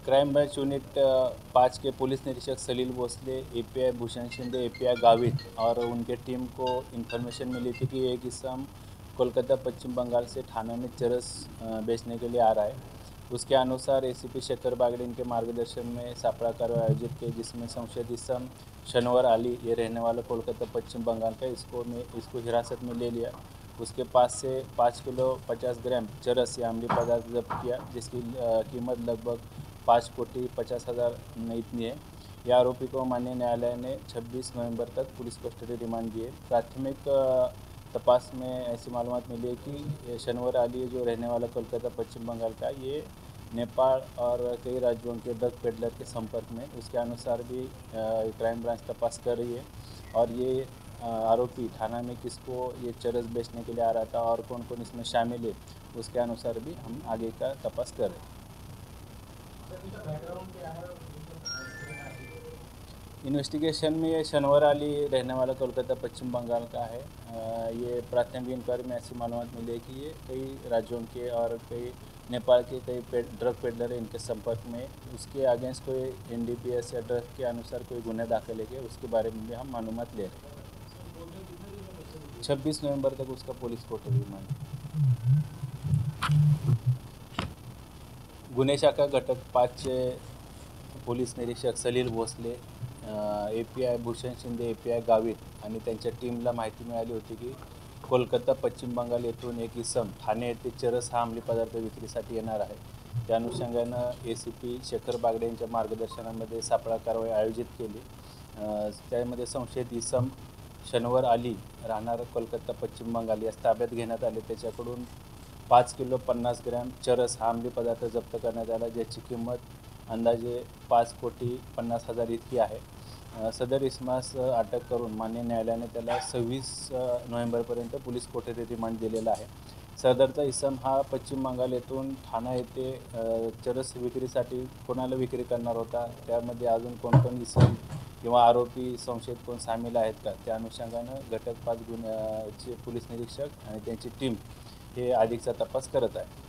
Crime branch unit 5 के police निरीक्षक Salil Bhosale, API Bhushan Shinde, API Gavit और उनके टीम को इन्फॉर्मेशन मिली थी कि एक इसम कोलकाता पश्चिम बंगाल से थाना में चरस बेचने के लिए आ रहा है। उसके अनुसार एसीपी शेखर बागड़े इनके मार्गदर्शन में सापड़ा कार्रवाई आयोजित की, जिसमें संशयित इसम शनवर अली, ये रहने वाला कोलकाता पश्चिम बंगाल का, इसको हिरासत में ले लिया। उसके पास से 5 किलो 50 ग्राम चरस या अम्लीय पदार्थ जब्त किया, जिसकी कीमत लगभग 5,50,00,000 इतनी है। यह आरोपी को माननीय न्यायालय ने 26 नवंबर तक पुलिस कस्टडी रिमांड दिए। प्राथमिक तपास में ऐसी मालूमात मिली है कि शनवर अली जो रहने वाला कोलकाता पश्चिम बंगाल का, ये नेपाल और कई राज्यों के ड्रग पेडलर के संपर्क में, उसके अनुसार भी क्राइम ब्रांच तपास कर रही है। और ये आरोपी थाना में किसको ये चरस बेचने के लिए आ रहा था और कौन कौन इसमें शामिल है, उसके अनुसार भी हम आगे का तपास कर रहे हैं। इन्वेस्टिगेशन में ये शनवर अली रहने वाला कोलकाता पश्चिम बंगाल का है। ये प्राथमिक इंक्वायरी में ऐसी मालूमात मिली है कि ये कई राज्यों के और कई नेपाल के कई ड्रग पेडलर है इनके संपर्क में। उसके अगेंस्ट कोई एनडीपीएस या ड्रग के अनुसार कोई गुन्हे दाखिल है, उसके बारे में भी हम मालूमात ले रहे हैं। 26 नवंबर तक उसका पुलिस कोर्ट रिमांड। गुन्हे शाखा घटक 5 पोलीस निरीक्षक सलील भोसले, एपीआय भूषण शिंदे, एपीआय गावित आणि त्यांच्या टीमला माहिती मिळाली होती की कोलकाता पश्चिम बंगाल येथून एक इसम ठाणे येथे चरस हा अंमली पदार्थ विक्रीसाठी येणार आहे। त्या अनुषंगानं एसीपी शेखर बागडे यांच्या मार्गदर्शनामध्ये सापळा कारवाई आयोजित केली। त्यामध्ये संशयित इसम शनवर अली राहणार कोलकाता पश्चिम बंगाल यास ताब्यात घेण्यात आले। त्याच्याकडून 5 किलो 50 ग्रॅम चरस हा अंमली पदार्थ जप्त करण्यात आला, ज्याची किंमत अंदाजे 5,50,00,000 इतकी आहे। सदर इसमास अटक करून माननीय न्यायालयाने त्याला 26 नोव्हेंबरपर्यंत पोलीस कोठडी रिमांड दिलेला आहे। सदरचा इसम हा पश्चिम बंगाल येथून ठाणा येथे चरस विक्रीसाठी कोणाला विक्री करणार होता, त्यामध्ये अजून कोण इसम किंवा आरोपी संशयित कोण सामील आहेत का, त्या अनुषंगानं घटक 5 गुन्ह्याचे पोलीस निरीक्षक आणि त्यांची टीम हे अधिकचा तपास करत आहे।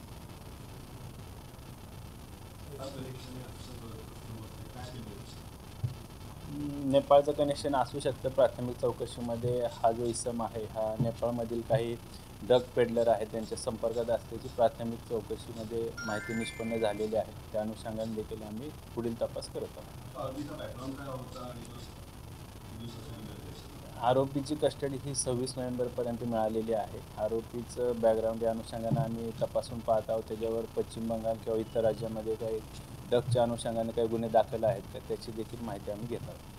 नेपाळचं कनेक्शन असू शकतं। प्राथमिक चौकशीमध्ये हा जो इसम आहे हा नेपाळमधील काही ड्रग पेडलर आहेत त्यांच्या संपर्कात असल्याची प्राथमिक चौकशीमध्ये माहिती निष्पन्न झालेली आहे। त्या अनुषंगाने देखील आम्ही पुढील तपास करत आहोत। आरोपीची कस्टडी ही 26 नोव्हेंबरपर्यंत मिळालेली आहे। आरोपीचं बॅकग्राऊंड या अनुषंगाने आम्ही तपासून पाहत आहोत। त्याच्यावर पश्चिम बंगाल किंवा इतर राज्यामध्ये काही ड्रगच्या अनुषंगाने काही गुन्हे दाखल आहेत का, त्याची देखील माहिती आम्ही घेत आहोत।